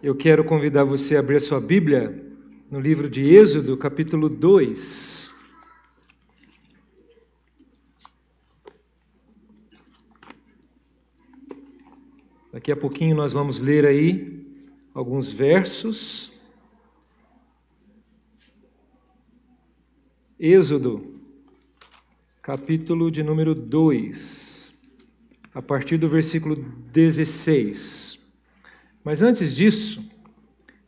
Eu quero convidar você a abrir a sua Bíblia no livro de Êxodo, capítulo 2. Daqui a pouquinho nós vamos ler aí alguns versos. Êxodo, capítulo de número 2, a partir do versículo 16. Mas antes disso,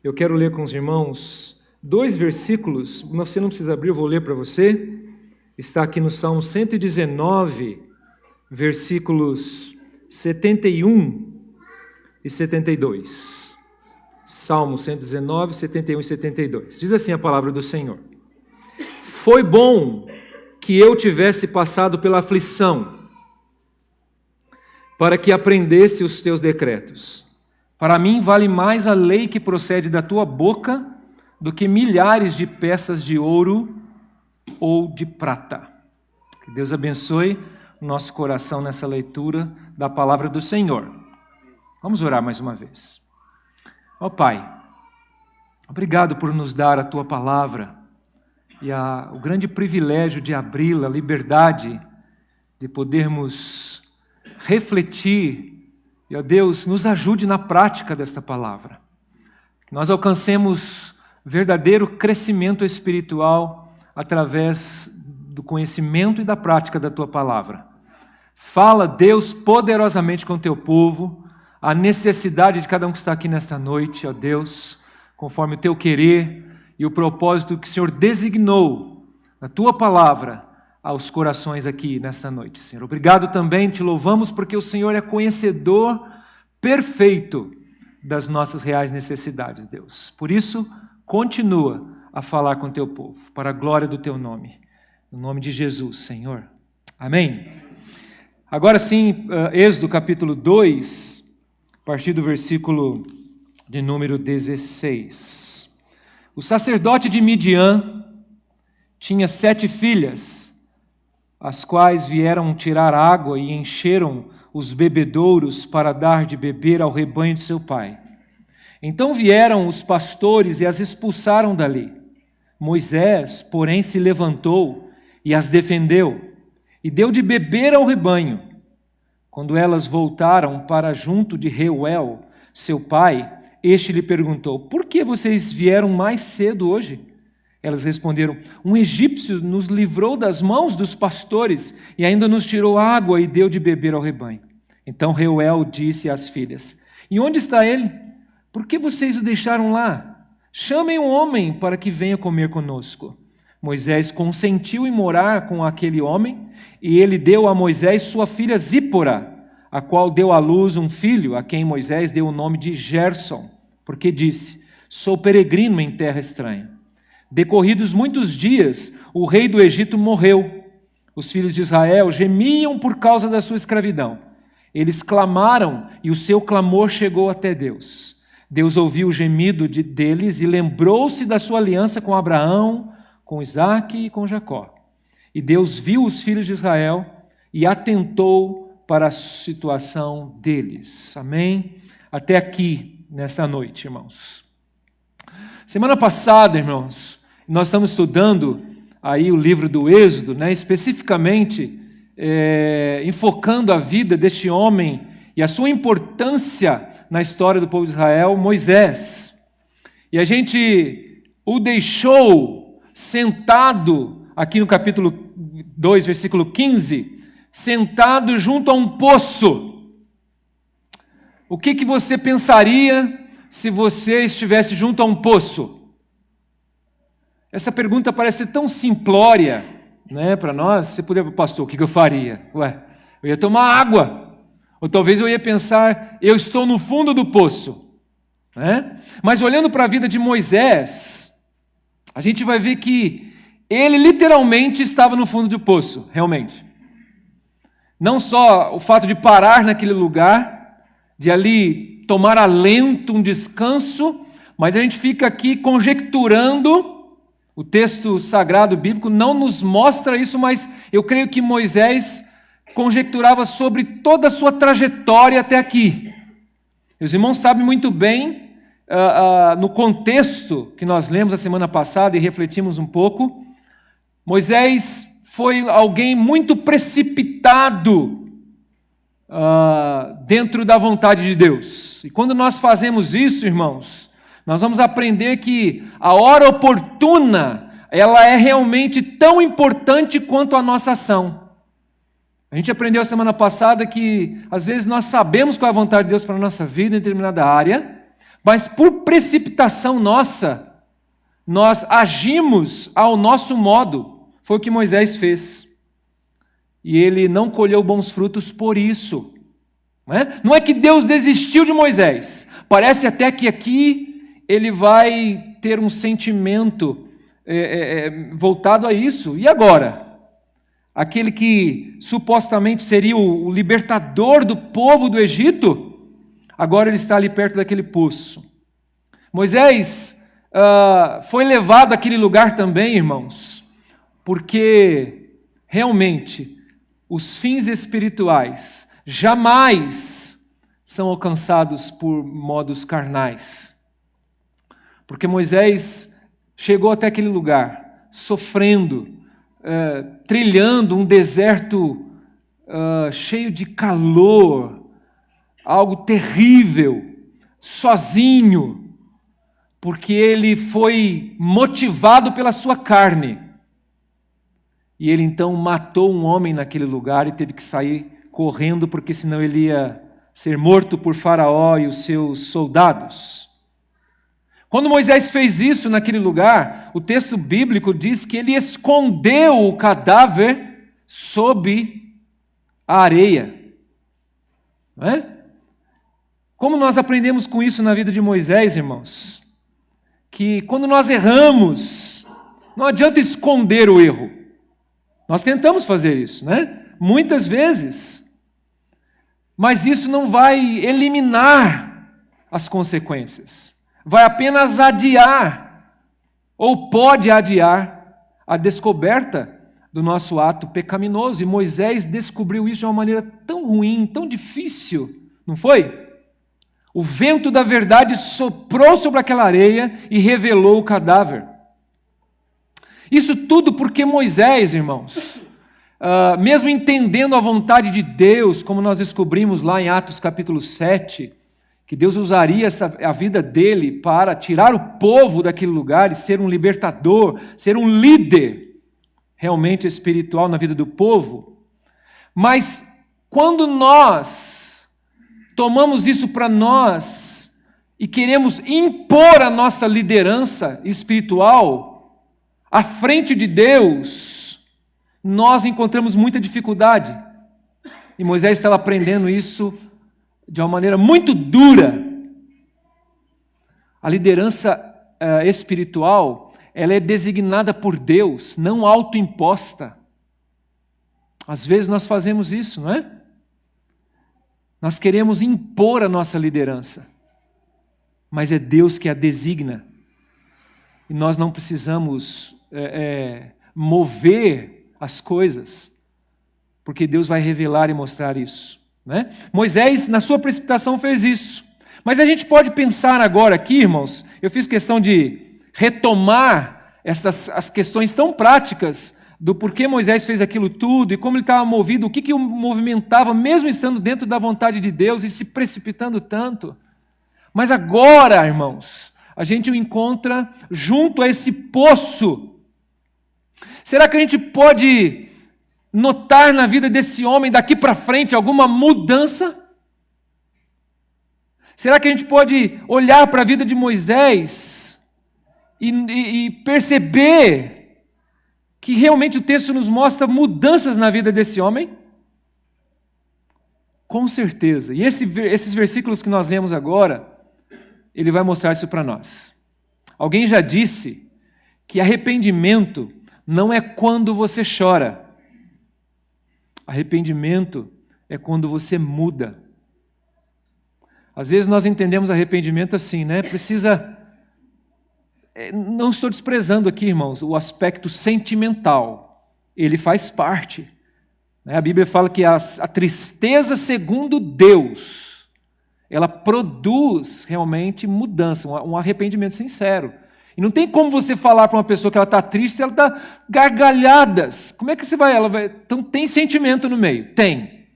eu quero ler com os irmãos 2 versículos, você não precisa abrir, eu vou ler para você. Está aqui no Salmo 119, versículos 71 e 72. Salmo 119, 71 e 72. Diz assim a palavra do Senhor: Foi bom que eu tivesse passado pela aflição, para que aprendesse os teus decretos. Para mim vale mais a lei que procede da tua boca do que milhares de peças de ouro ou de prata. Que Deus abençoe o nosso coração nessa leitura da palavra do Senhor. Vamos orar mais uma vez. Ó Pai, obrigado por nos dar a tua palavra e o grande privilégio de abri-la, a liberdade de podermos refletir. E, ó Deus, nos ajude na prática desta palavra. Que nós alcancemos verdadeiro crescimento espiritual através do conhecimento e da prática da tua palavra. Fala, Deus, poderosamente com o teu povo, a necessidade de cada um que está aqui nesta noite, ó Deus, conforme o teu querer e o propósito que o Senhor designou na tua palavra aos corações aqui nesta noite, Senhor. Obrigado também, te louvamos porque o Senhor é conhecedor perfeito das nossas reais necessidades, Deus. Por isso, continua a falar com o teu povo, para a glória do teu nome. No nome de Jesus, Senhor. Amém. Agora sim, Êxodo capítulo 2, a partir do versículo de número 16. O sacerdote de Midian tinha 7 filhas, as quais vieram tirar água e encheram os bebedouros para dar de beber ao rebanho de seu pai. Então vieram os pastores e as expulsaram dali. Moisés, porém, se levantou e as defendeu, e deu de beber ao rebanho. Quando elas voltaram para junto de Reuel, seu pai, este lhe perguntou: Por que vocês vieram mais cedo hoje? Elas responderam: Um egípcio nos livrou das mãos dos pastores e ainda nos tirou água e deu de beber ao rebanho. Então Reuel disse às filhas: E onde está ele? Por que vocês o deixaram lá? Chamem um homem para que venha comer conosco. Moisés consentiu em morar com aquele homem, e ele deu a Moisés sua filha Zípora, a qual deu à luz um filho, a quem Moisés deu o nome de Gerson, porque disse: Sou peregrino em terra estranha. Decorridos muitos dias, o rei do Egito morreu. Os filhos de Israel gemiam por causa da sua escravidão. Eles clamaram e o seu clamor chegou até Deus. Deus ouviu o gemido deles e lembrou-se da sua aliança com Abraão, com Isaque e com Jacó. E Deus viu os filhos de Israel e atentou para a situação deles. Amém? Até aqui, nessa noite, irmãos. Semana passada, irmãos, nós estamos estudando aí o livro do Êxodo, né, especificamente enfocando a vida deste homem e a sua importância na história do povo de Israel, Moisés. E a gente o deixou sentado, aqui no capítulo 2, versículo 15, sentado junto a um poço. O que você pensaria se você estivesse junto a um poço? Essa pergunta parece tão simplória, né, para nós. Se puder, pastor, o que eu faria? Eu ia tomar água. Ou talvez eu ia pensar, eu estou no fundo do poço. Né? Mas olhando para a vida de Moisés, a gente vai ver que ele literalmente estava no fundo do poço, realmente. Não só o fato de parar naquele lugar, de ali tomar alento, um descanso, mas a gente fica aqui conjecturando. O texto sagrado bíblico não nos mostra isso, mas eu creio que Moisés conjecturava sobre toda a sua trajetória até aqui. Os irmãos sabem muito bem no contexto que nós lemos a semana passada e refletimos um pouco, Moisés foi alguém muito precipitado dentro da vontade de Deus. E quando nós fazemos isso, irmãos, nós vamos aprender que a hora oportuna, ela é realmente tão importante quanto a nossa ação. A gente aprendeu semana passada que, às vezes, nós sabemos qual é a vontade de Deus para a nossa vida em determinada área, mas por precipitação nossa, nós agimos ao nosso modo. Foi o que Moisés fez. E ele não colheu bons frutos por isso. Não é que Deus desistiu de Moisés. Parece até que aqui ele vai ter um sentimento voltado a isso. E agora? Aquele que supostamente seria o libertador do povo do Egito, agora ele está ali perto daquele poço. Moisés foi levado àquele lugar também, irmãos, porque realmente os fins espirituais jamais são alcançados por modos carnais. Porque Moisés chegou até aquele lugar, sofrendo, trilhando um deserto cheio de calor, algo terrível, sozinho, porque ele foi motivado pela sua carne. E ele então matou um homem naquele lugar e teve que sair correndo, porque senão ele ia ser morto por Faraó e os seus soldados. Quando Moisés fez isso naquele lugar, o texto bíblico diz que ele escondeu o cadáver sob a areia. Não é? Como nós aprendemos com isso na vida de Moisés, irmãos? Que quando nós erramos, não adianta esconder o erro. Nós tentamos fazer isso, né? Muitas vezes. Mas isso não vai eliminar as consequências. Vai apenas adiar, ou pode adiar, a descoberta do nosso ato pecaminoso. E Moisés descobriu isso de uma maneira tão ruim, tão difícil, não foi? O vento da verdade soprou sobre aquela areia e revelou o cadáver. Isso tudo porque Moisés, irmãos, mesmo entendendo a vontade de Deus, como nós descobrimos lá em Atos capítulo 7, que Deus usaria a vida dele para tirar o povo daquele lugar e ser um libertador, ser um líder realmente espiritual na vida do povo. Mas quando nós tomamos isso para nós e queremos impor a nossa liderança espiritual à frente de Deus, nós encontramos muita dificuldade. E Moisés estava aprendendo isso de uma maneira muito dura. A liderança espiritual, ela é designada por Deus, não autoimposta. Às vezes nós fazemos isso, não é? Nós queremos impor a nossa liderança, mas é Deus que a designa. E nós não precisamos mover as coisas, porque Deus vai revelar e mostrar isso, né? Moisés, na sua precipitação, fez isso. Mas a gente pode pensar agora aqui, irmãos, eu fiz questão de retomar as questões tão práticas do porquê Moisés fez aquilo tudo e como ele estava movido, o que o movimentava, mesmo estando dentro da vontade de Deus e se precipitando tanto. Mas agora, irmãos, a gente o encontra junto a esse poço. Será que a gente pode notar na vida desse homem daqui para frente alguma mudança? Será que a gente pode olhar para a vida de Moisés e perceber que realmente o texto nos mostra mudanças na vida desse homem? Com certeza. E esses versículos que nós lemos agora, ele vai mostrar isso para nós. Alguém já disse que arrependimento não é quando você chora. Arrependimento é quando você muda. Às vezes nós entendemos arrependimento assim, né? Não estou desprezando aqui, irmãos, o aspecto sentimental. Ele faz parte. A Bíblia fala que a tristeza segundo Deus ela produz realmente mudança, um arrependimento sincero. E não tem como você falar para uma pessoa que ela está triste se ela está gargalhadas. Como é que você vai? Então tem sentimento no meio? Tem.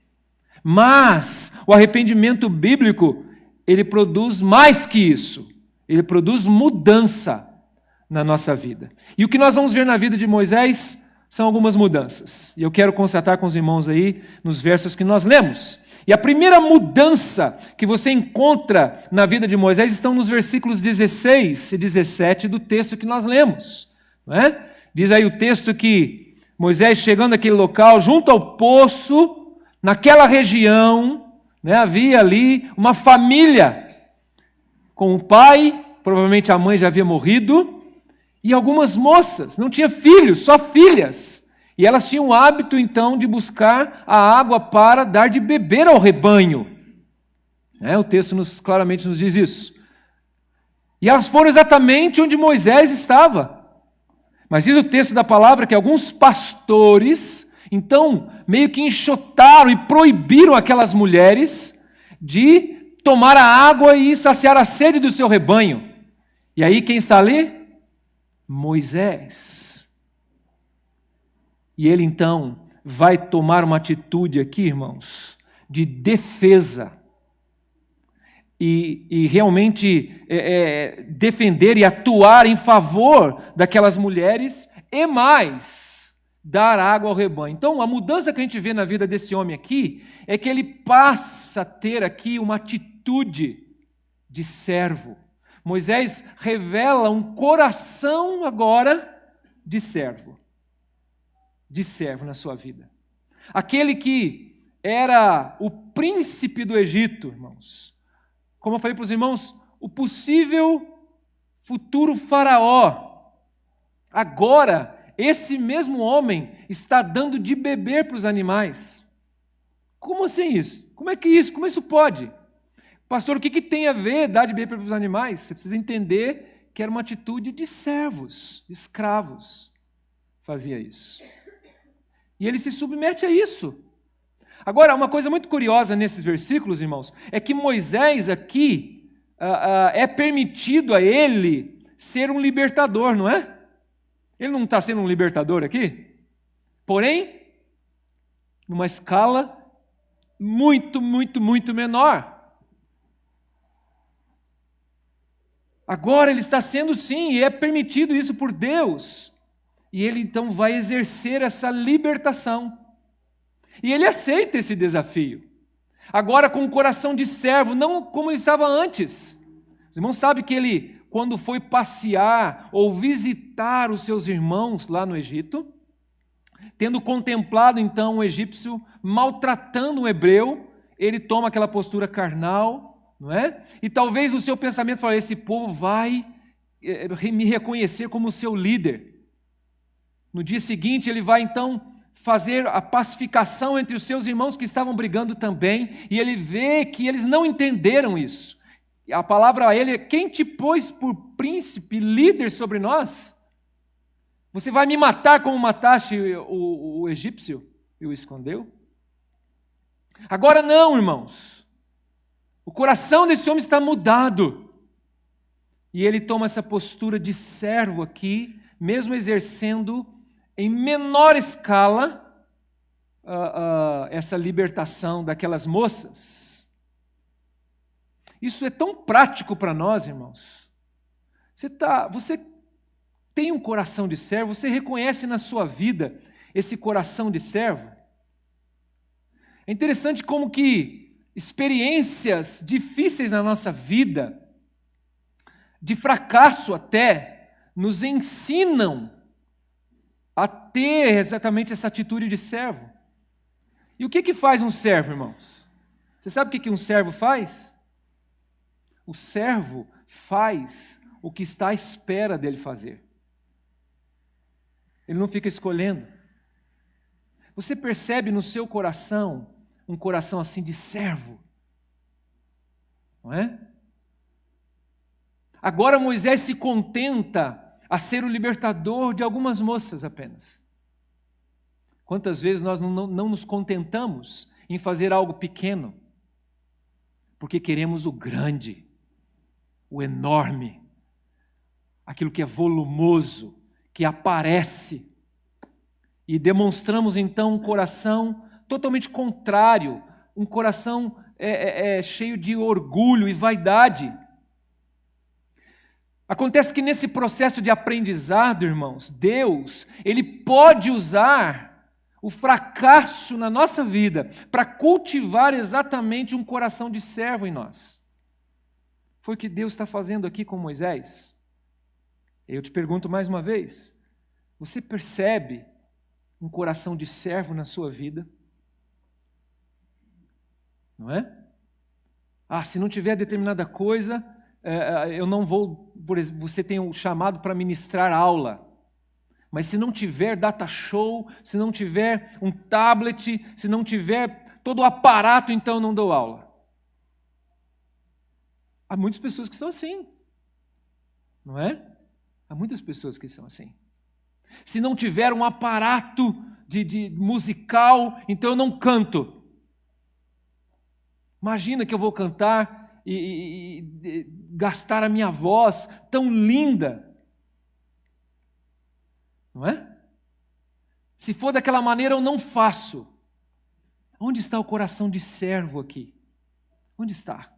Mas o arrependimento bíblico, ele produz mais que isso. Ele produz mudança na nossa vida. E o que nós vamos ver na vida de Moisés são algumas mudanças. E eu quero constatar com os irmãos aí nos versos que nós lemos. E a primeira mudança que você encontra na vida de Moisés estão nos versículos 16 e 17 do texto que nós lemos. Não é? Diz aí o texto que Moisés, chegando naquele local, junto ao poço, naquela região, né, havia ali uma família com o pai, provavelmente a mãe já havia morrido, e algumas moças, não tinha filhos, só filhas. E elas tinham o hábito, então, de buscar a água para dar de beber ao rebanho. O texto claramente nos diz isso. E elas foram exatamente onde Moisés estava. Mas diz o texto da palavra que alguns pastores, então, meio que enxotaram e proibiram aquelas mulheres de tomar a água e saciar a sede do seu rebanho. E aí quem está ali? Moisés. E ele então vai tomar uma atitude aqui, irmãos, de defesa. E realmente defender e atuar em favor daquelas mulheres e mais, dar água ao rebanho. Então, a mudança que a gente vê na vida desse homem aqui é que ele passa a ter aqui uma atitude de servo. Moisés revela um coração agora de servo na sua vida. Aquele que era o príncipe do Egito, irmãos. Como eu falei para os irmãos, o possível futuro faraó. Agora, esse mesmo homem está dando de beber para os animais. Como assim isso? Como isso pode? Pastor, o que tem a ver dar de beber para os animais? Você precisa entender que era uma atitude de servos, de escravos. Fazia isso. E ele se submete a isso. Agora, uma coisa muito curiosa nesses versículos, irmãos, é que Moisés aqui é permitido a ele ser um libertador, não é? Ele não está sendo um libertador aqui? Porém, numa escala muito, muito, muito menor. Agora ele está sendo sim, e é permitido isso por Deus. E ele então vai exercer essa libertação. E ele aceita esse desafio. Agora com o coração de servo, não como ele estava antes. Os irmãos sabem que ele, quando foi passear ou visitar os seus irmãos lá no Egito, tendo contemplado então um egípcio maltratando um hebreu, ele toma aquela postura carnal, não é? E talvez no seu pensamento fale, esse povo vai me reconhecer como seu líder. No dia seguinte ele vai então fazer a pacificação entre os seus irmãos que estavam brigando também, e ele vê que eles não entenderam isso. A palavra a ele é, quem te pôs por príncipe, líder sobre nós? Você vai me matar como mataste o egípcio e o escondeu? Agora não, irmãos. O coração desse homem está mudado. E ele toma essa postura de servo aqui, mesmo exercendo em menor escala essa libertação daquelas moças. Isso é tão prático para nós, irmãos. Você tem um coração de servo, você reconhece na sua vida esse coração de servo? É interessante como que experiências difíceis na nossa vida, de fracasso até, nos ensinam a ter exatamente essa atitude de servo. E o que faz um servo, irmãos? Você sabe o que um servo faz? O servo faz o que está à espera dele fazer. Ele não fica escolhendo. Você percebe no seu coração um coração assim de servo, não é? Agora Moisés se contenta a ser o libertador de algumas moças apenas. Quantas vezes nós não nos contentamos em fazer algo pequeno? porque queremos o grande, o enorme, aquilo que é volumoso, que aparece. E demonstramos então um coração totalmente contrário, um coração cheio de orgulho e vaidade. Acontece que nesse processo de aprendizado, irmãos, Deus, Ele pode usar o fracasso na nossa vida para cultivar exatamente um coração de servo em nós. Foi o que Deus está fazendo aqui com Moisés. Eu te pergunto mais uma vez, você percebe um coração de servo na sua vida? Não é? Se não tiver determinada coisa, eu não vou, por exemplo, você tem um chamado para ministrar aula, mas se não tiver data show, se não tiver um tablet, se não tiver todo o aparato, então eu não dou aula. Há muitas pessoas que são assim, não é? Há muitas pessoas que são assim. Se não tiver um aparato de musical, então eu não canto. Imagina que eu vou cantar e gastar a minha voz tão linda. Não é? Se for daquela maneira, eu não faço. Onde está o coração de servo aqui? Onde está?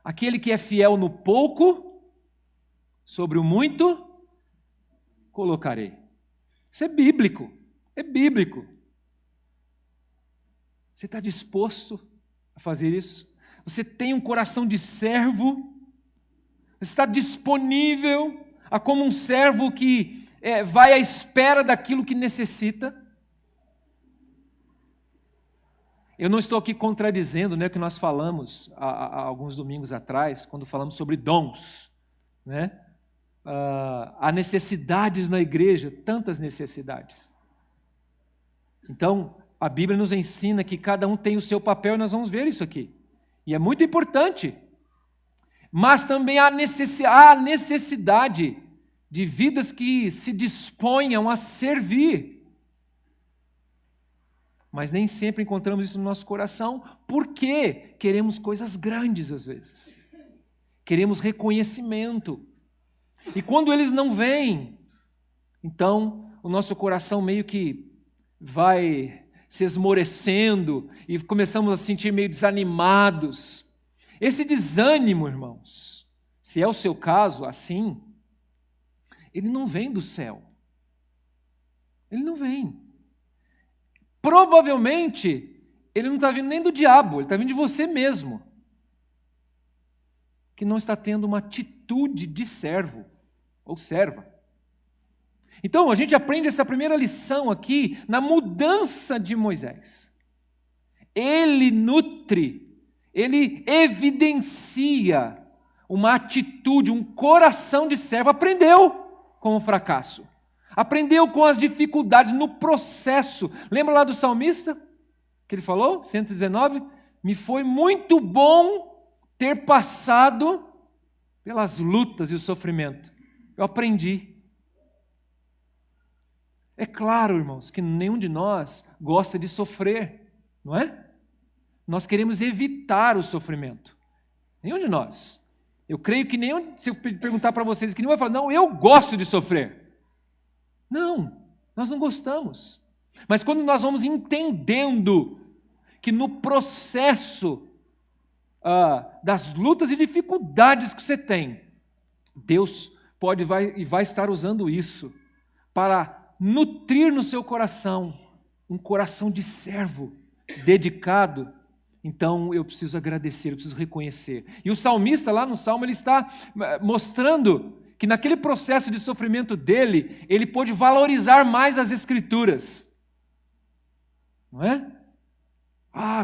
Aquele que é fiel no pouco, sobre o muito, colocarei. Isso é bíblico. É bíblico. Você está disposto a fazer isso? Você tem um coração de servo? Você está disponível a como um servo que vai à espera daquilo que necessita? Eu não estou aqui contradizendo, né, o que nós falamos há alguns domingos atrás, quando falamos sobre dons, né? Há necessidades na igreja, tantas necessidades. Então, a Bíblia nos ensina que cada um tem o seu papel e nós vamos ver isso aqui. E é muito importante. Mas também há necessidade de vidas que se disponham a servir. Mas nem sempre encontramos isso no nosso coração, porque queremos coisas grandes às vezes. Queremos reconhecimento. E quando eles não vêm, então o nosso coração meio que vai se esmorecendo e começamos a sentir meio desanimados. Esse desânimo, irmãos, se é o seu caso assim, ele não vem do céu. Ele não vem. Provavelmente, ele não está vindo nem do diabo, ele está vindo de você mesmo, que não está tendo uma atitude de servo ou serva. Então, a gente aprende essa primeira lição aqui na mudança de Moisés. Ele nutre, ele evidencia uma atitude, um coração de servo. Aprendeu com o fracasso. Aprendeu com as dificuldades no processo. Lembra lá do salmista? Que ele falou, 119? Me foi muito bom ter passado pelas lutas e o sofrimento. Eu aprendi. É claro, irmãos, que nenhum de nós gosta de sofrer, não é? Nós queremos evitar o sofrimento. Nenhum de nós. Eu creio que nenhum, se eu perguntar para vocês, que nenhum vai falar, não, eu gosto de sofrer. Não, nós não gostamos. Mas quando nós vamos entendendo que no processo das lutas e dificuldades que você tem, Deus vai estar usando isso para nutrir no seu coração um coração de servo, dedicado. Então eu preciso agradecer, eu preciso reconhecer. E o salmista lá no Salmo, ele está mostrando que naquele processo de sofrimento dele, ele pôde valorizar mais as Escrituras. Não é?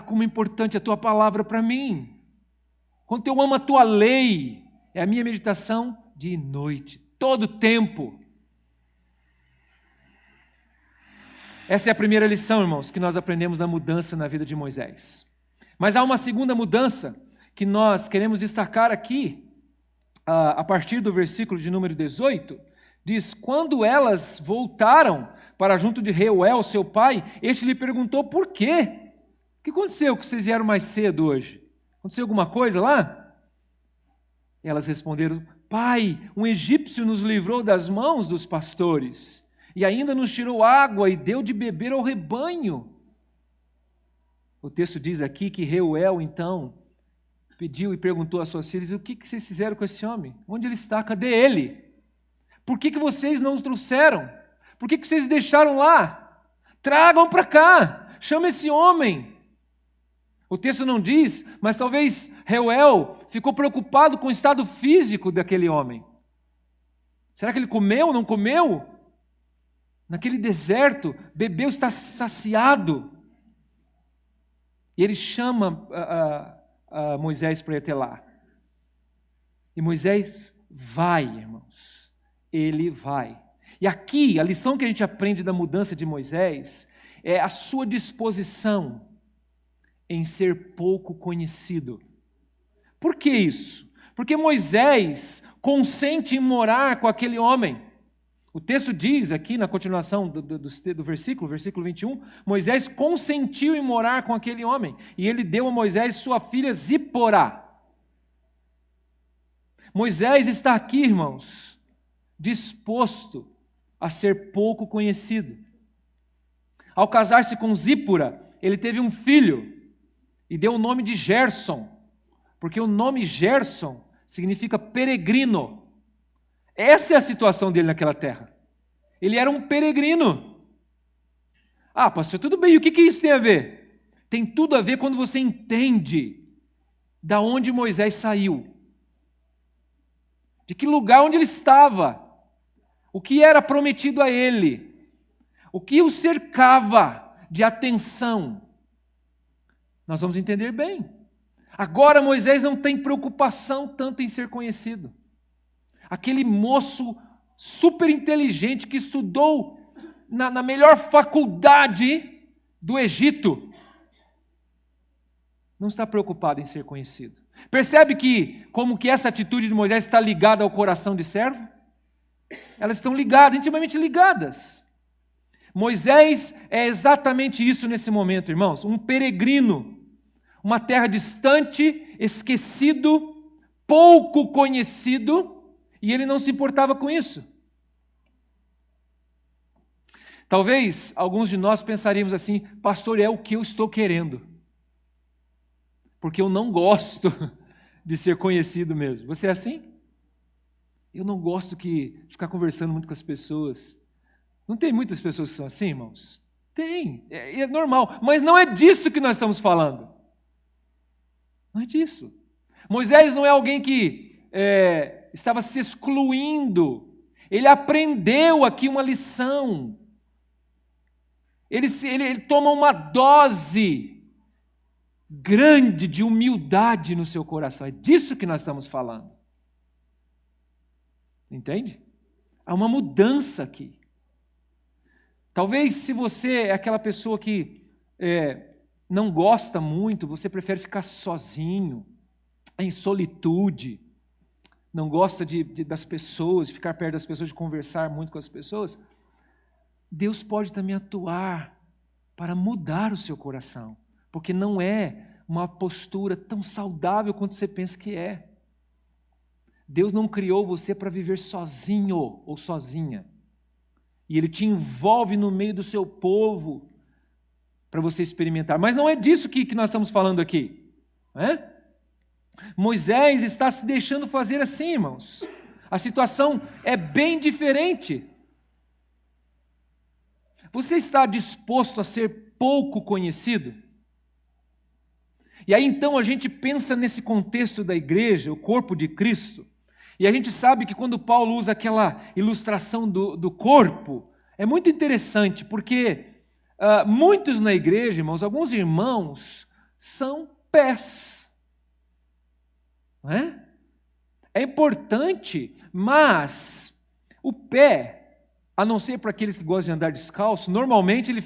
Como é importante a tua palavra para mim. Quanto eu amo a tua lei, é a minha meditação dia e noite, todo tempo. Essa é a primeira lição, irmãos, que nós aprendemos da mudança na vida de Moisés. Mas há uma segunda mudança que nós queremos destacar aqui, a partir do versículo de número 18, diz, quando elas voltaram para junto de Reuel, seu pai, este lhe perguntou por quê? O que aconteceu que vocês vieram mais cedo hoje? Aconteceu alguma coisa lá? Elas responderam: Pai, um egípcio nos livrou das mãos dos pastores e ainda nos tirou água e deu de beber ao rebanho. O texto diz aqui que Reuel, então, pediu e perguntou às suas filhas: o que vocês fizeram com esse homem? Onde ele está? Cadê ele? Por que vocês não o trouxeram? Por que vocês deixaram lá? Tragam para cá, chama esse homem. O texto não diz, mas talvez Reuel ficou preocupado com o estado físico daquele homem. Será que ele comeu, não comeu? Naquele deserto, bebeu, está saciado. E ele chama a Moisés para ir até lá. E Moisés vai, irmãos. Ele vai. E aqui, a lição que a gente aprende da mudança de Moisés é a sua disposição em ser pouco conhecido. Por que isso? Porque Moisés consente em morar com aquele homem. O texto diz aqui, na continuação do versículo 21, Moisés consentiu em morar com aquele homem, e ele deu a Moisés sua filha Zípora. Moisés está aqui, irmãos, disposto a ser pouco conhecido. Ao casar-se com Zípora, ele teve um filho, e deu o nome de Gerson, porque o nome Gerson significa peregrino. Essa é a situação dele naquela terra. Ele era um peregrino. Ah, pastor, tudo bem, e o que isso tem a ver? Tem tudo a ver quando você entende da onde Moisés saiu, de que lugar onde ele estava, o que era prometido a ele, o que o cercava de atenção. Nós vamos entender bem. Agora Moisés não tem preocupação tanto em ser conhecido. Aquele moço super inteligente que estudou na melhor faculdade do Egito, não está preocupado em ser conhecido. Percebe como que essa atitude de Moisés está ligada ao coração de servo? Elas estão ligadas, intimamente ligadas. Moisés é exatamente isso nesse momento, irmãos, um peregrino, uma terra distante, esquecido, pouco conhecido, e ele não se importava com isso. Talvez alguns de nós pensaríamos assim: pastor, é o que eu estou querendo, porque eu não gosto de ser conhecido mesmo. Você é assim? Eu não gosto de ficar conversando muito com as pessoas. Não tem muitas pessoas que são assim, irmãos? Tem, é normal, mas não é disso que nós estamos falando. Não é disso. Moisés não é alguém que estava se excluindo. Ele aprendeu aqui uma lição. Ele toma uma dose grande de humildade no seu coração. É disso que nós estamos falando. Entende? Há uma mudança aqui. Talvez se você é aquela pessoa que não gosta muito, você prefere ficar sozinho, em solitude, não gosta das pessoas, de ficar perto das pessoas, de conversar muito com as pessoas, Deus pode também atuar para mudar o seu coração, porque não é uma postura tão saudável quanto você pensa que é. Deus não criou você para viver sozinho ou sozinha. E Ele te envolve no meio do seu povo para você experimentar. Mas não é disso que nós estamos falando aqui. Não é? Moisés está se deixando fazer assim, irmãos. A situação é bem diferente. Você está disposto a ser pouco conhecido? E aí então a gente pensa nesse contexto da igreja, o corpo de Cristo, e a gente sabe que quando Paulo usa aquela ilustração do corpo, é muito interessante, porque muitos na igreja, irmãos, alguns irmãos, são pés. Não é? É importante, mas o pé, a não ser para aqueles que gostam de andar descalço, normalmente ele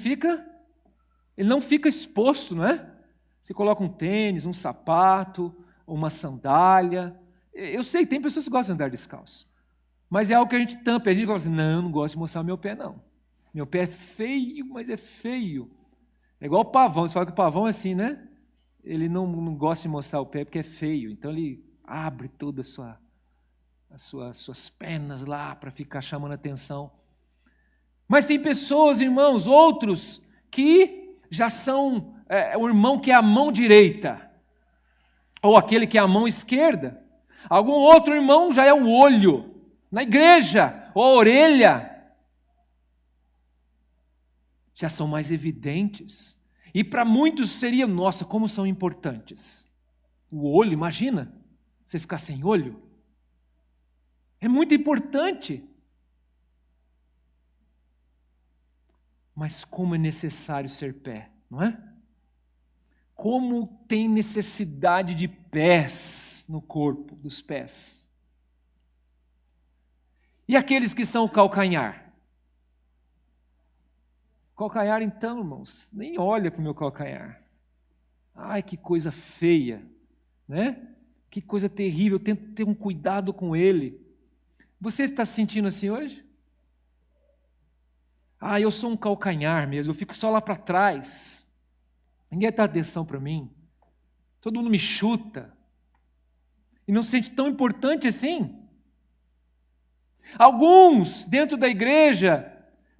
não fica exposto, não é? Você coloca um tênis, um sapato, uma sandália. Eu sei, tem pessoas que gostam de andar descalço, mas é algo que a gente tampa, a gente gosta, não, eu não gosto de mostrar meu pé, não. Meu pé é feio, mas é feio. É igual o pavão, você fala que o pavão é assim, né? ele não gosta de mostrar o pé porque é feio, então ele abre toda suas pernas lá para ficar chamando atenção. Mas tem pessoas, irmãos, outros, que já são o irmão que é a mão direita, ou aquele que é a mão esquerda. Algum outro irmão já é o olho, na igreja, ou a orelha. Já são mais evidentes. E para muitos seria, nossa, como são importantes. O olho, imagina, você ficar sem olho. É muito importante. Mas como é necessário ser pé, não é? Como tem necessidade de pés no corpo, dos pés. E aqueles que são o calcanhar? Calcanhar, então, irmãos, nem olha para o meu calcanhar. Ai, que coisa feia, né? Que coisa terrível, tento ter um cuidado com ele. Você está se sentindo assim hoje? Ah, eu sou um calcanhar mesmo, eu fico só lá para trás. Ninguém dá atenção para mim. Todo mundo me chuta. E não se sente tão importante assim. Alguns, dentro da igreja,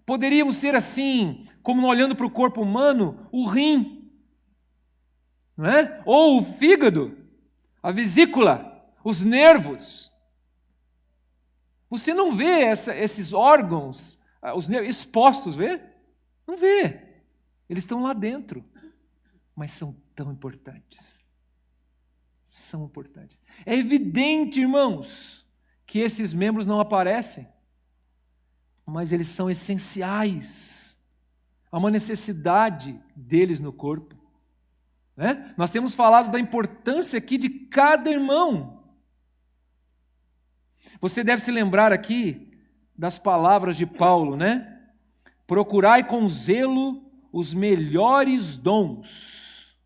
poderíamos ser assim, como olhando para o corpo humano, o rim, não é? Ou o fígado, a vesícula, os nervos. Você não vê esses órgãos, os nervos expostos, vê? Não vê. Eles estão lá dentro, mas são tão importantes. São importantes. É evidente, irmãos, que esses membros não aparecem, mas eles são essenciais. Há uma necessidade deles no corpo. Né? Nós temos falado da importância aqui de cada irmão. Você deve se lembrar aqui das palavras de Paulo, né? Procurai com zelo os melhores dons.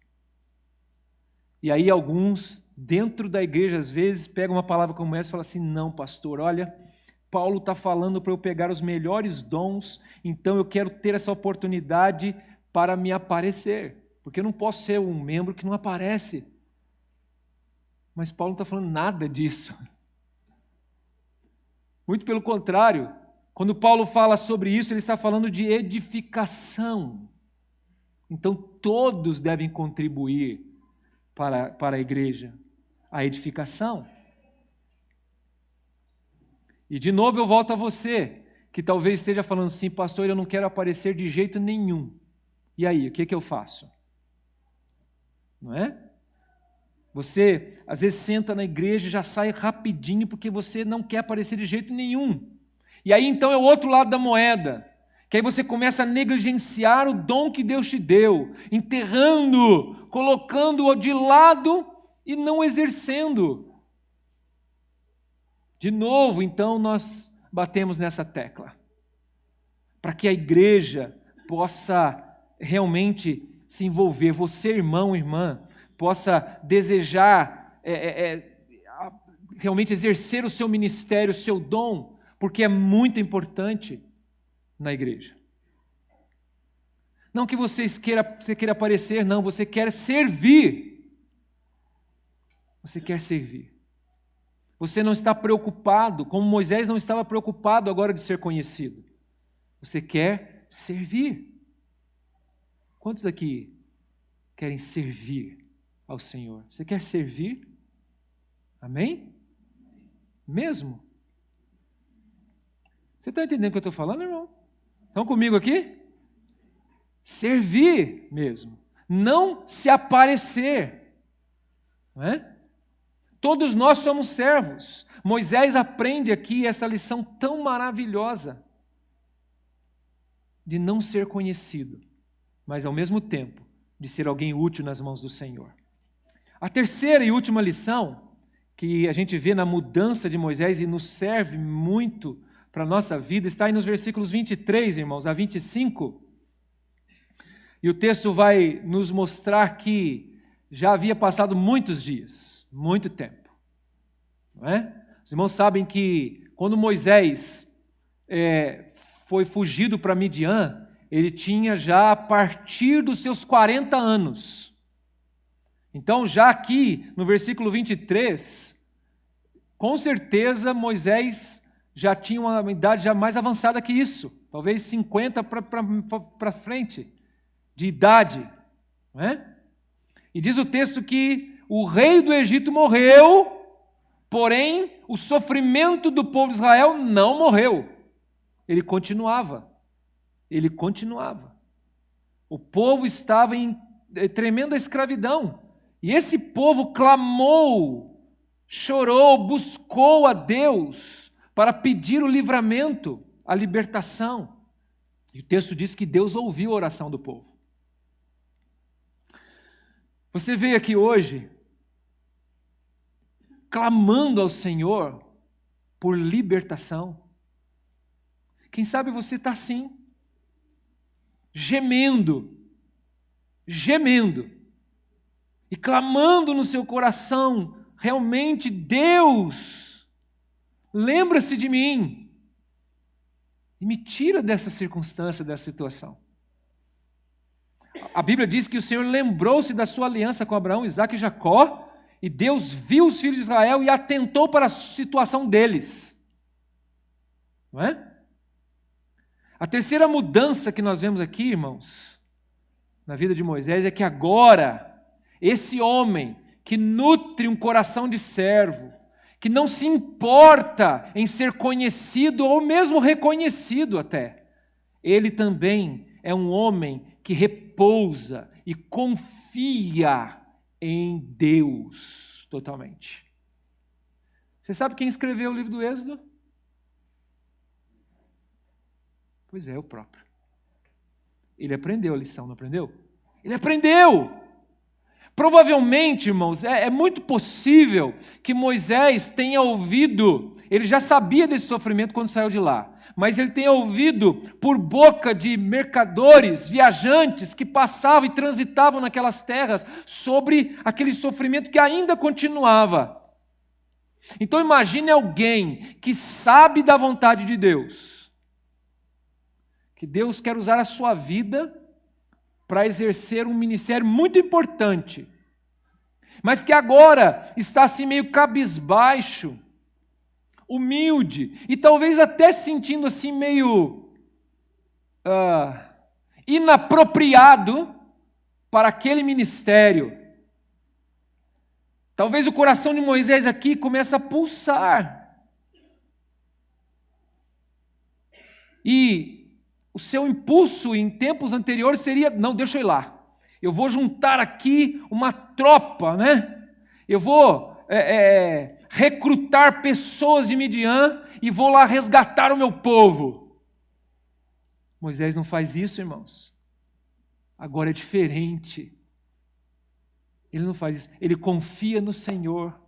E aí alguns, dentro da igreja, às vezes, pegam uma palavra como essa e falam assim, não, pastor, olha, Paulo está falando para eu pegar os melhores dons, então eu quero ter essa oportunidade para me aparecer, porque eu não posso ser um membro que não aparece. Mas Paulo não está falando nada disso. Muito pelo contrário, quando Paulo fala sobre isso, ele está falando de edificação. Então todos devem contribuir para a igreja, a edificação. E de novo eu volto a você, que talvez esteja falando assim, pastor, eu não quero aparecer de jeito nenhum. E aí, o que eu faço? Não é? Você, às vezes, senta na igreja e já sai rapidinho porque você não quer aparecer de jeito nenhum. E aí, então, é o outro lado da moeda, que aí você começa a negligenciar o dom que Deus te deu, enterrando, colocando-o de lado e não exercendo. De novo, então, nós batemos nessa tecla, para que a igreja possa realmente se envolver, você, irmão, irmã, possa desejar realmente exercer o seu ministério, o seu dom, porque é muito importante na igreja. Não que você queira aparecer, não, você quer servir. Você quer servir. Você não está preocupado, como Moisés não estava preocupado agora de ser conhecido. Você quer servir. Quantos aqui querem servir ao Senhor? Você quer servir? Amém? Mesmo? Você está entendendo o que eu estou falando, irmão? Estão comigo aqui? Servir mesmo. Não se aparecer. Não é? Todos nós somos servos. Moisés aprende aqui essa lição tão maravilhosa de não ser conhecido, mas ao mesmo tempo de ser alguém útil nas mãos do Senhor. A terceira e última lição que a gente vê na mudança de Moisés e nos serve muito para a nossa vida está aí nos versículos 23, irmãos, a 25. E o texto vai nos mostrar que já havia passado muitos dias, muito tempo. Não é? Os irmãos sabem que quando Moisés foi fugido para Midian, ele tinha já a partir dos seus 40 anos. Então, já aqui no versículo 23, com certeza Moisés já tinha uma idade já mais avançada que isso, talvez 50 para frente de idade, não é? E diz o texto que o rei do Egito morreu, porém o sofrimento do povo de Israel não morreu. Ele continuava. O povo estava em tremenda escravidão. E esse povo clamou, chorou, buscou a Deus para pedir o livramento, a libertação. E o texto diz que Deus ouviu a oração do povo. Você veio aqui hoje clamando ao Senhor por libertação. Quem sabe você está assim, gemendo, e clamando no seu coração, realmente, Deus, lembra-se de mim, e me tira dessa circunstância, dessa situação. A Bíblia diz que o Senhor lembrou-se da sua aliança com Abraão, Isaque e Jacó, e Deus viu os filhos de Israel e atentou para a situação deles. Não é? A terceira mudança que nós vemos aqui, irmãos, na vida de Moisés, é que agora, esse homem que nutre um coração de servo, que não se importa em ser conhecido ou mesmo reconhecido até, ele também é um homem que repousa e confia em Deus totalmente. Você sabe quem escreveu o livro do Êxodo? Pois é, o próprio. Ele aprendeu a lição, não aprendeu? Ele aprendeu! Provavelmente, irmãos, é muito possível que Moisés tenha ouvido, ele já sabia desse sofrimento quando saiu de lá, mas ele tenha ouvido por boca de mercadores, viajantes que passavam e transitavam naquelas terras sobre aquele sofrimento que ainda continuava. Então imagine alguém que sabe da vontade de Deus, que Deus quer usar a sua vida para exercer um ministério muito importante, mas que agora está assim meio cabisbaixo, humilde, e talvez até sentindo assim meio inapropriado para aquele ministério. Talvez o coração de Moisés aqui comece a pulsar. E o seu impulso em tempos anteriores seria, não, deixa eu ir lá. Eu vou juntar aqui uma tropa, né? Eu vou recrutar pessoas de Midian e vou lá resgatar o meu povo. Moisés não faz isso, irmãos. Agora é diferente. Ele não faz isso. Ele confia no Senhor.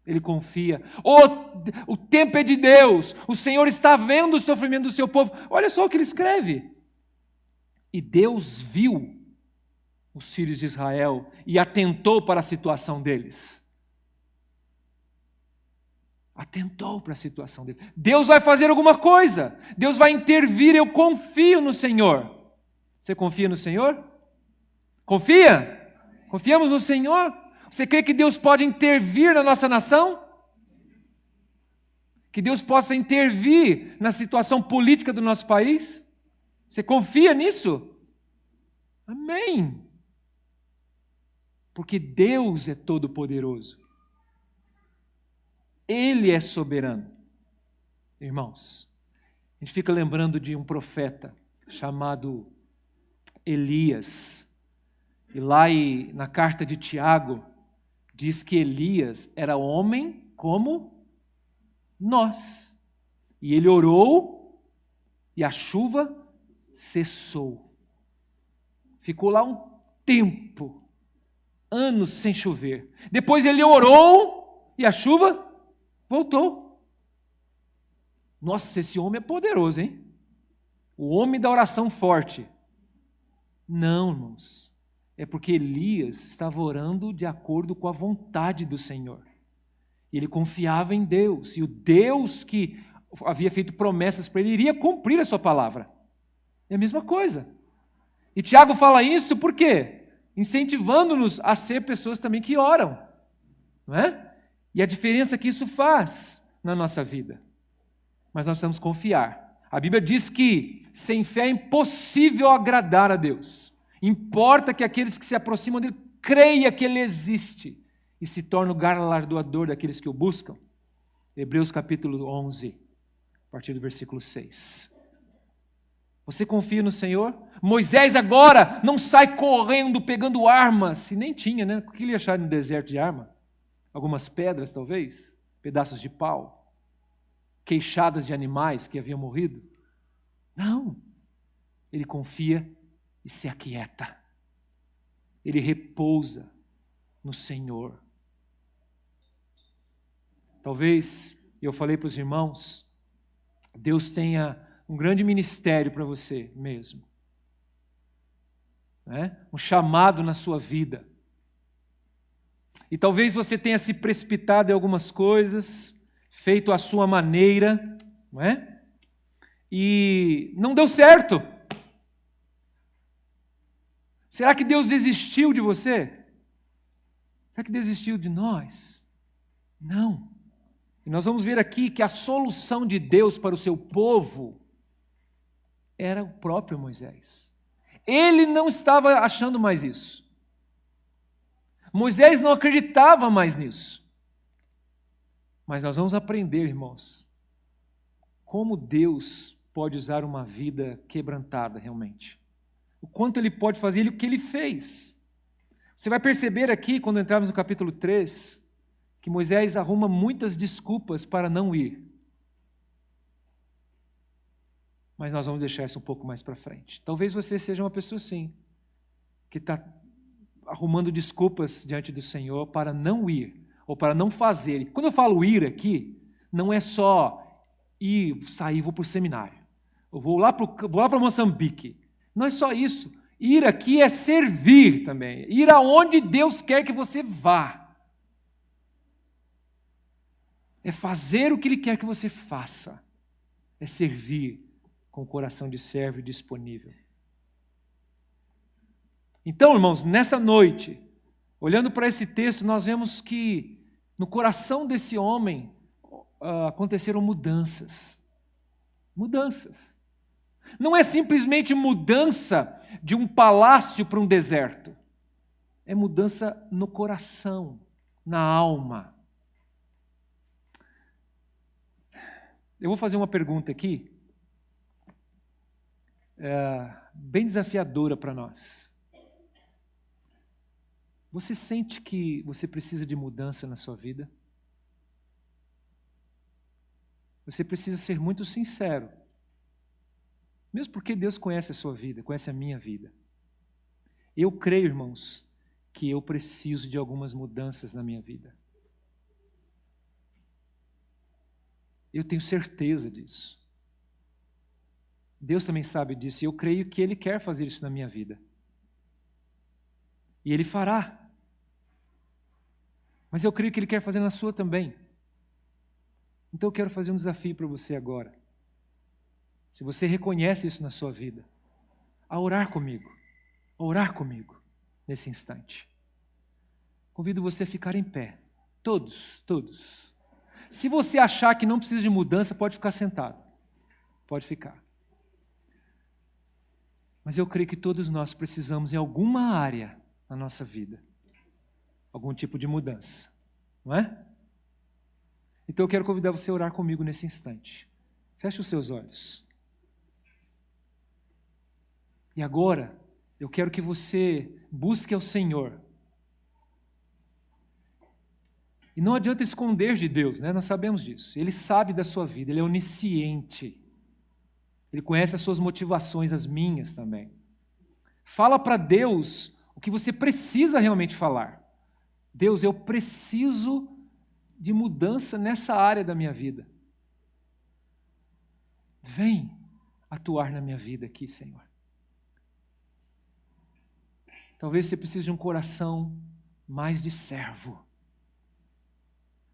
Ele confia. O tempo é de Deus. O Senhor está vendo o sofrimento do seu povo. Olha só o que ele escreve. E Deus viu os filhos de Israel e atentou para a situação deles. Atentou para a situação deles. Deus vai fazer alguma coisa. Deus vai intervir. Eu confio no Senhor. Você confia no Senhor? Confia? Confiamos no Senhor? Você crê que Deus pode intervir na nossa nação? Que Deus possa intervir na situação política do nosso país? Você confia nisso? Amém. Porque Deus é todo-poderoso. Ele é soberano. Irmãos, a gente fica lembrando de um profeta chamado Elias. E lá na carta de Tiago, diz que Elias era homem como nós. E ele orou e a chuva cessou. Ficou lá um tempo, anos sem chover. Depois ele orou e a chuva voltou. Nossa, esse homem é poderoso, hein? O homem da oração forte. Não, irmãos. É porque Elias estava orando de acordo com a vontade do Senhor. E ele confiava em Deus. E o Deus que havia feito promessas para ele iria cumprir a sua palavra. É a mesma coisa. E Tiago fala isso por quê? incentivando-nos a ser pessoas também que oram, não é? E a diferença que isso faz na nossa vida. Mas nós precisamos confiar. A Bíblia diz que sem fé é impossível agradar a Deus. Importa que aqueles que se aproximam dele creiam que ele existe e se tornam o galardoador daqueles que o buscam. Hebreus capítulo 11, a partir do versículo 6. Você confia no Senhor? Moisés agora não sai correndo, pegando armas, e nem tinha, né? O que ele ia achar no deserto de arma? Algumas pedras, talvez? Pedaços de pau? Queixadas de animais que haviam morrido? Não. Ele confia e se aquieta. Ele repousa no Senhor. Talvez, eu falei para os irmãos, Deus tenha um grande ministério para você mesmo. Né? Um chamado na sua vida. E talvez você tenha se precipitado em algumas coisas, feito à sua maneira, não é? E não deu certo. Será que Deus desistiu de você? Será que desistiu de nós? Não. E nós vamos ver aqui que a solução de Deus para o seu povo era o próprio Moisés. Ele não estava achando mais isso. Moisés não acreditava mais nisso. Mas nós vamos aprender, irmãos, como Deus pode usar uma vida quebrantada realmente. O quanto Ele pode fazer o que Ele fez. Você vai perceber aqui, quando entrarmos no capítulo 3, que Moisés arruma muitas desculpas para não ir. Mas nós vamos deixar isso um pouco mais para frente. Talvez você seja uma pessoa assim, que está arrumando desculpas diante do Senhor para não ir, ou para não fazer. Quando eu falo ir aqui, não é só ir, sair, vou para o seminário. Eu vou lá para Moçambique. Não é só isso. Ir aqui é servir também. Ir aonde Deus quer que você vá. É fazer o que Ele quer que você faça. É servir com o coração de servo e disponível. Então, irmãos, nessa noite, olhando para esse texto, nós vemos que no coração desse homem aconteceram mudanças. Mudanças. Não é simplesmente mudança de um palácio para um deserto. É mudança no coração, na alma. Eu vou fazer uma pergunta aqui, bem desafiadora para nós. Você sente que você precisa de mudança na sua vida? Você precisa ser muito sincero. Mesmo porque Deus conhece a sua vida, conhece a minha vida. Eu creio, irmãos, que eu preciso de algumas mudanças na minha vida. Eu tenho certeza disso. Deus também sabe disso, e eu creio que Ele quer fazer isso na minha vida. E Ele fará. Mas eu creio que Ele quer fazer na sua também. Então eu quero fazer um desafio para você agora. Se você reconhece isso na sua vida, a orar comigo nesse instante. Convido você a ficar em pé, todos. Se você achar que não precisa de mudança, pode ficar sentado, pode ficar. Mas eu creio que todos nós precisamos em alguma área na nossa vida, algum tipo de mudança, não é? Então eu quero convidar você a orar comigo nesse instante. Feche os seus olhos. E agora, eu quero que você busque ao Senhor. E não adianta esconder de Deus, né? Nós sabemos disso. Ele sabe da sua vida, Ele é onisciente. Ele conhece as suas motivações, as minhas também. Fala para Deus o que você precisa realmente falar. Deus, eu preciso de mudança nessa área da minha vida. Vem atuar na minha vida aqui, Senhor. Talvez você precise de um coração mais de servo.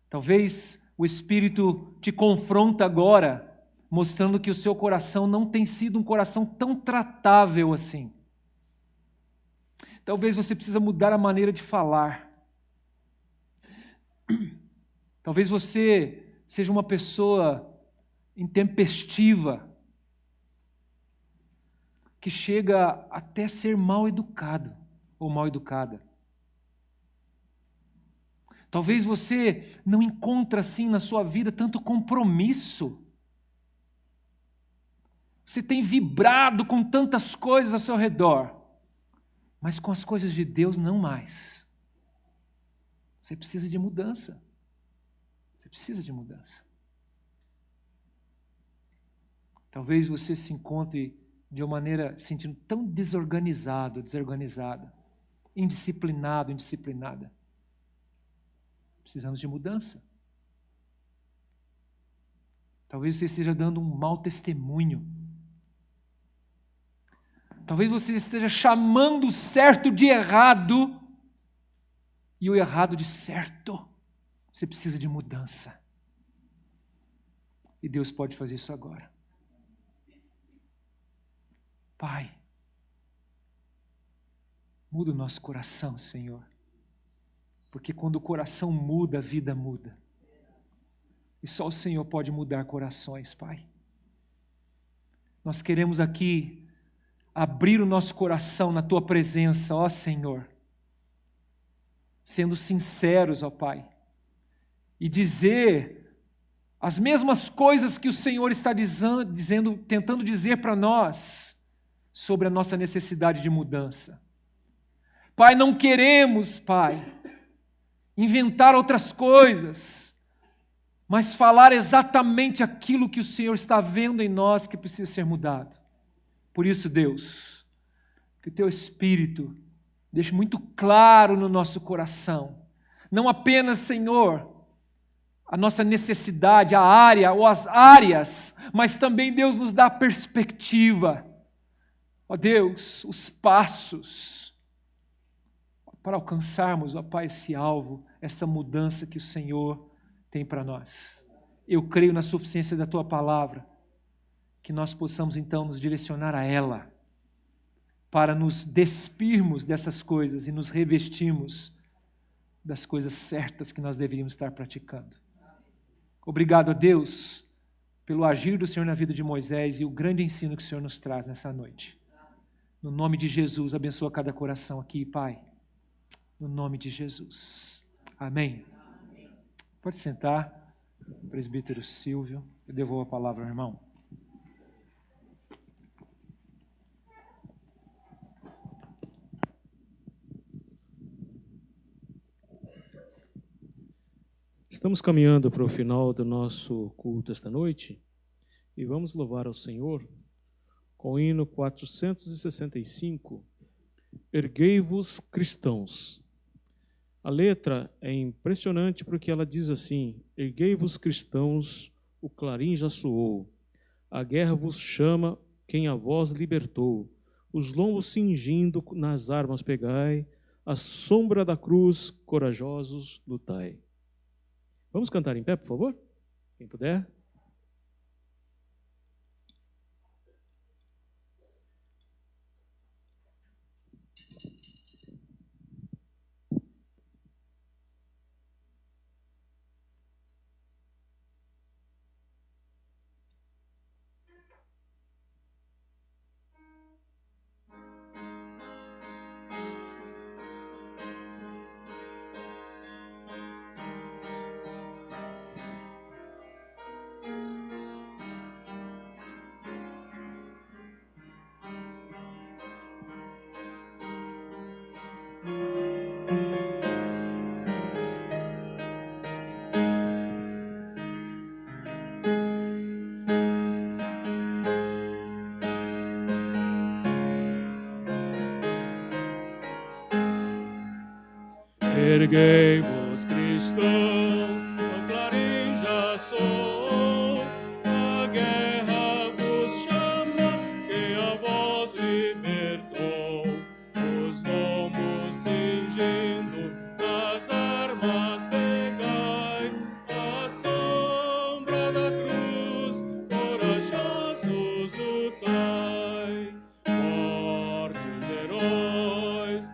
Talvez o Espírito te confronta agora, mostrando que o seu coração não tem sido um coração tão tratável assim. Talvez você precisa mudar a maneira de falar. Talvez você seja uma pessoa intempestiva, que chega até ser mal educado ou mal educada. Talvez você não encontre assim na sua vida tanto compromisso. Você tem vibrado com tantas coisas ao seu redor, mas com as coisas de Deus não mais. Você precisa de mudança. Você precisa de mudança. Talvez você se encontre de uma maneira sentindo tão desorganizado, desorganizada, indisciplinado, indisciplinada. Precisamos de mudança. Talvez você esteja dando um mau testemunho. Talvez você esteja chamando o certo de errado e o errado de certo. Você precisa de mudança. E Deus pode fazer isso agora. Pai, muda o nosso coração, Senhor. Porque quando o coração muda, a vida muda. E só o Senhor pode mudar corações, Pai. Nós queremos aqui abrir o nosso coração na Tua presença, ó Senhor. Sendo sinceros, ó Pai. E dizer as mesmas coisas que o Senhor está dizendo, tentando dizer para nós sobre a nossa necessidade de mudança. Pai, não queremos, Pai, inventar outras coisas, mas falar exatamente aquilo que o Senhor está vendo em nós que precisa ser mudado. Por isso, Deus, que o Teu Espírito deixe muito claro no nosso coração, não apenas, Senhor, a nossa necessidade, a área ou as áreas, mas também, Deus, nos dá a perspectiva, ó Deus, os passos para alcançarmos, ó Pai, esse alvo, essa mudança que o Senhor tem para nós. Eu creio na suficiência da Tua palavra, que nós possamos então nos direcionar a ela, para nos despirmos dessas coisas e nos revestirmos das coisas certas que nós deveríamos estar praticando. Obrigado a Deus pelo agir do Senhor na vida de Moisés e o grande ensino que o Senhor nos traz nessa noite. No nome de Jesus, abençoa cada coração aqui, Pai. No nome de Jesus. Amém. Pode sentar, presbítero Silvio. Eu devolvo a palavra ao irmão. Estamos caminhando para o final do nosso culto esta noite e vamos louvar ao Senhor com o hino 465, Erguei-vos cristãos. A letra é impressionante porque ela diz assim: Erguei-vos cristãos, o clarim já soou, a guerra vos chama, quem a vós libertou, os lombos cingindo nas armas pegai, à sombra da cruz corajosos lutai. Vamos cantar em pé, por favor? Quem puder. Erguei-vos cristãos, o clarim já soou, a guerra vos chama, quem a vós libertou, os lombos cingindo, nas armas pegai, à sombra da cruz, corajosos lutai, fortes heróis,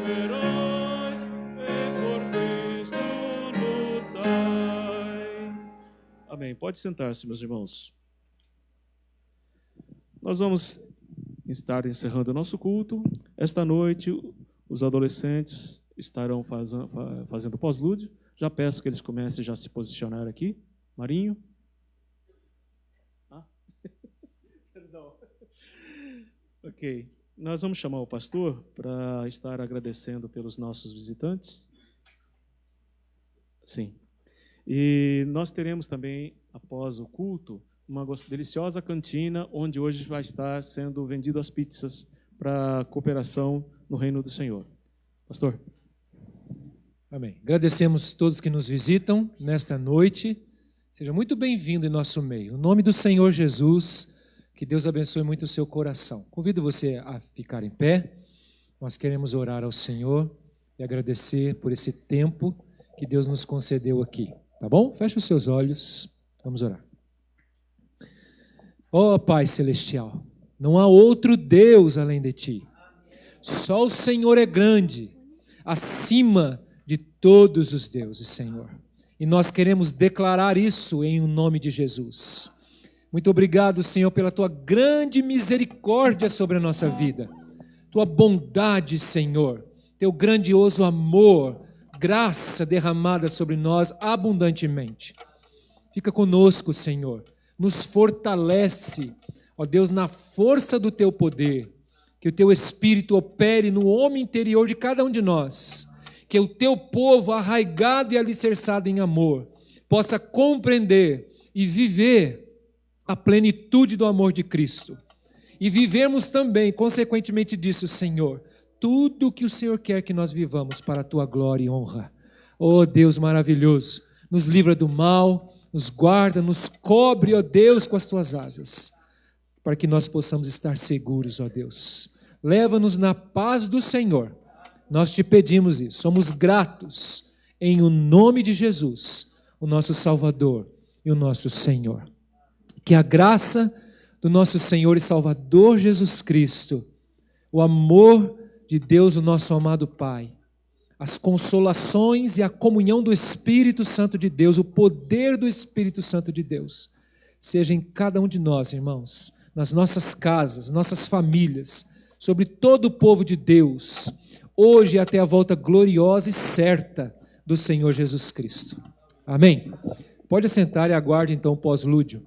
verais e por Cristo lutai. Amém. Pode sentar-se, meus irmãos. Nós vamos estar encerrando o nosso culto. Esta noite, os adolescentes estarão fazendo pós-lúdio. Já peço que eles comecem já a se posicionar aqui. Marinho. Perdão. Ok. Nós vamos chamar o pastor para estar agradecendo pelos nossos visitantes. Sim. E nós teremos também, após o culto, uma deliciosa cantina, onde hoje vai estar sendo vendido as pizzas para cooperação no reino do Senhor. Pastor. Amém. Agradecemos todos que nos visitam nesta noite. Seja muito bem-vindo em nosso meio. Em nome do Senhor Jesus, que Deus abençoe muito o seu coração. Convido você a ficar em pé. Nós queremos orar ao Senhor e agradecer por esse tempo que Deus nos concedeu aqui. Tá bom? Feche os seus olhos. Vamos orar. Ó Pai Celestial, não há outro Deus além de Ti. Só o Senhor é grande, acima de todos os deuses, Senhor. E nós queremos declarar isso em nome de Jesus. Muito obrigado, Senhor, pela Tua grande misericórdia sobre a nossa vida. Tua bondade, Senhor. Teu grandioso amor, graça derramada sobre nós abundantemente. Fica conosco, Senhor. Nos fortalece, ó Deus, na força do Teu poder. Que o Teu Espírito opere no homem interior de cada um de nós. Que o Teu povo, arraigado e alicerçado em amor, possa compreender e viver a plenitude do amor de Cristo. E vivermos também, consequentemente disso, Senhor, tudo o que o Senhor quer que nós vivamos para a Tua glória e honra. Oh Deus maravilhoso, nos livra do mal, nos guarda, nos cobre, ó Deus, com as Tuas asas, para que nós possamos estar seguros, ó Deus. Leva-nos na paz do Senhor. Nós Te pedimos isso, somos gratos em o nome de Jesus, o nosso Salvador e o nosso Senhor. Que a graça do nosso Senhor e Salvador Jesus Cristo, o amor de Deus, o nosso amado Pai, as consolações e a comunhão do Espírito Santo de Deus, o poder do Espírito Santo de Deus, seja em cada um de nós, irmãos, nas nossas casas, nossas famílias, sobre todo o povo de Deus, hoje até a volta gloriosa e certa do Senhor Jesus Cristo. Amém? Pode assentar e aguarde então o pós-lúdio.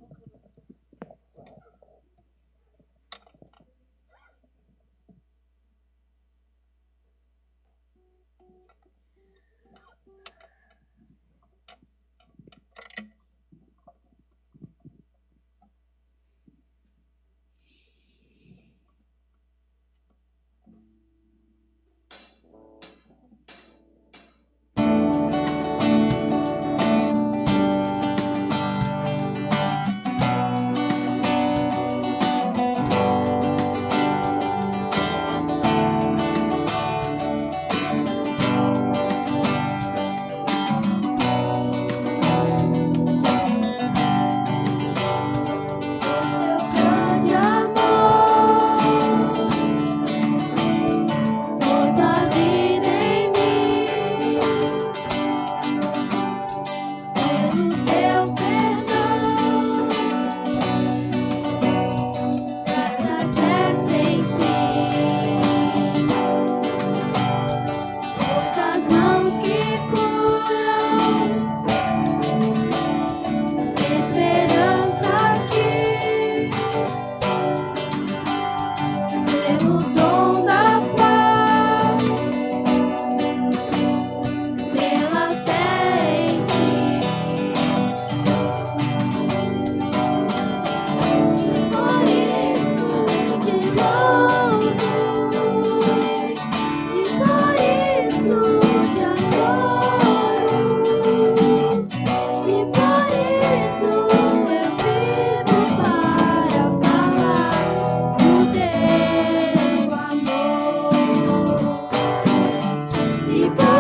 People